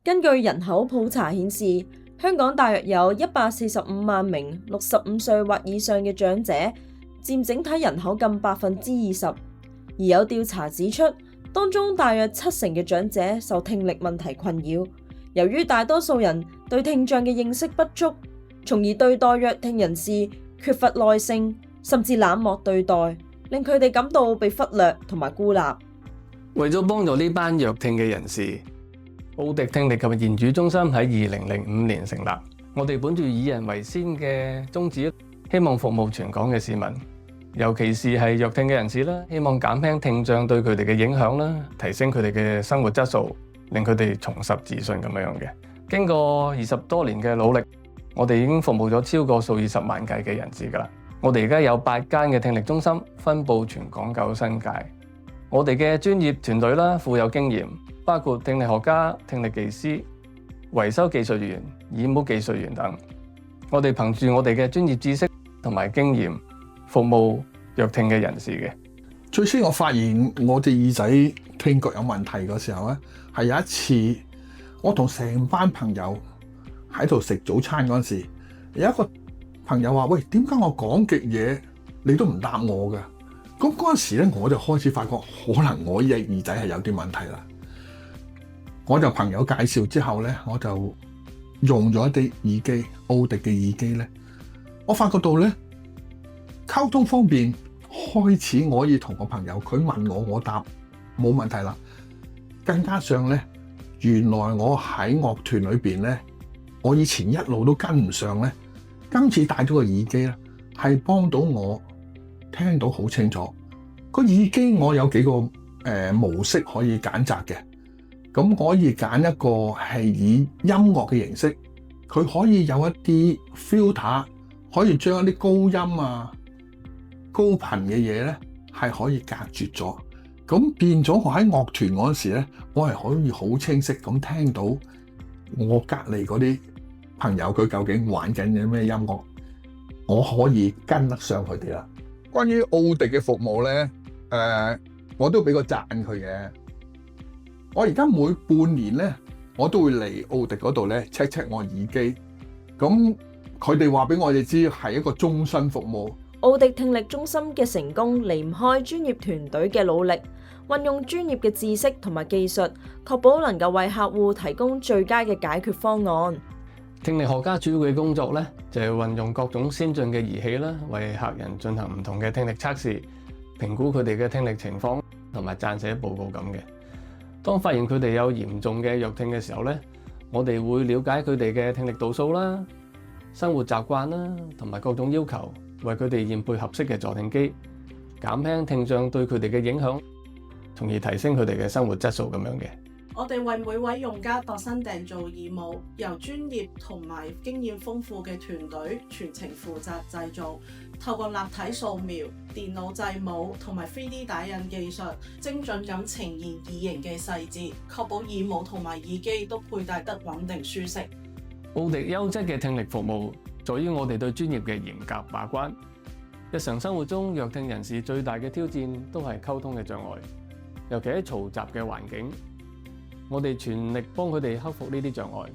根據人口普查顯示，香港大約有145萬名65歲或以上嘅長者，佔整體人口近20%。而有調查指出，當中大約70%嘅長者受聽力問題困擾。由於大多數人對聽障嘅認識不足，從而對待弱聽人士缺乏耐性，甚至冷漠對待，令佢哋感到被忽略同埋孤立。為咗幫助呢班弱聽嘅人士，奧迪聽力及言語中心喺2005年成立。我哋本住以人為先嘅宗旨，希望服務全港嘅市民，尤其是係弱聽嘅人士啦，希望減輕聽障對佢哋嘅影響啦，提升佢哋嘅生活質素，令佢哋重拾自信咁樣嘅。經過20多年嘅努力，我哋已經服務咗超過數以十萬計嘅人士㗎啦。我哋而家有8間嘅聽力中心，分佈全港9新界。我哋嘅專業團隊啦，富有經驗，包括聽力學家、聽力技師、維修技術員、耳帽技術員等。我哋憑住我哋嘅專業知識同埋經驗，服務弱聽嘅人士嘅。最先我發現我隻耳仔聽覺有問題嘅時候咧，係有一次我同成班朋友喺度食早餐嗰陣時，有一個朋友話：喂，點解我講極嘢你都唔答我嘅？咁嗰陣時咧，我就開始發覺可能我隻耳仔係有啲問題啦。我就朋友介紹之後咧，我就用咗一啲耳機，奧迪嘅耳機咧，我發覺到咧溝通方面開始我可以同個朋友，佢問我，我答冇問題啦。更加上咧，原來我喺樂團裏邊咧，我以前一路都跟唔上咧，今次戴咗個耳機咧，係幫到我聽到好清楚。個耳機我有幾個模式可以揀擇嘅，咁我可以揀一個係以音樂嘅形式，佢可以有一啲 filter，可以將一啲高音啊、高頻嘅嘢咧係可以隔絕咗，咁變咗我喺樂團嗰時咧，我係可以好清晰咁聽到我隔離嗰啲朋友佢究竟玩緊嘅咩音樂，我可以跟得上佢哋啦。關於奧迪嘅服務咧，我都俾個讚佢嘅。我而家每半年咧，我都會嚟奧迪嗰度咧 check 我耳機。咁佢哋話俾我哋知係一個終身服務。奧迪聽力中心嘅成功離唔開專業團隊嘅努力，運用專業嘅知識同埋技術，確保能夠為客戶提供最佳嘅解決方案。聽力學家主要嘅工作咧，就係運用各種先進嘅儀器啦，為客人進行唔同嘅聽力測試，評估佢哋嘅聽力情況，同埋撰寫報告咁嘅。當發現佢哋有嚴重嘅弱聽嘅時候咧，我哋會了解佢哋嘅聽力度數啦、生活習慣啦，同埋各種要求，為佢哋驗配合適嘅助聽機，減輕聽障對佢哋嘅影響，從而提升佢哋嘅生活質素咁樣嘅。我哋為每位用家度身訂造耳帽，由專業同埋經驗豐富嘅團隊全程負責製造，透過立體掃描、電腦製帽同埋 3D 打印技術，精準咁呈現耳型嘅細節，確保耳帽同埋耳機都佩戴得穩定舒適。奧迪優質嘅聽力服務，在於我哋對專業嘅嚴格把關。日常生活中，弱聽人士最大嘅挑戰都係溝通嘅障礙，尤其喺嘈雜嘅環境。我哋全力幫佢哋克服呢啲障礙，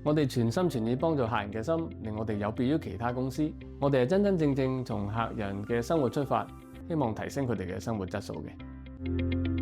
我哋全心全意幫助客人嘅心，令我哋有別於其他公司。我哋係真真正正從客人嘅生活出發，希望提升佢哋嘅生活質素嘅。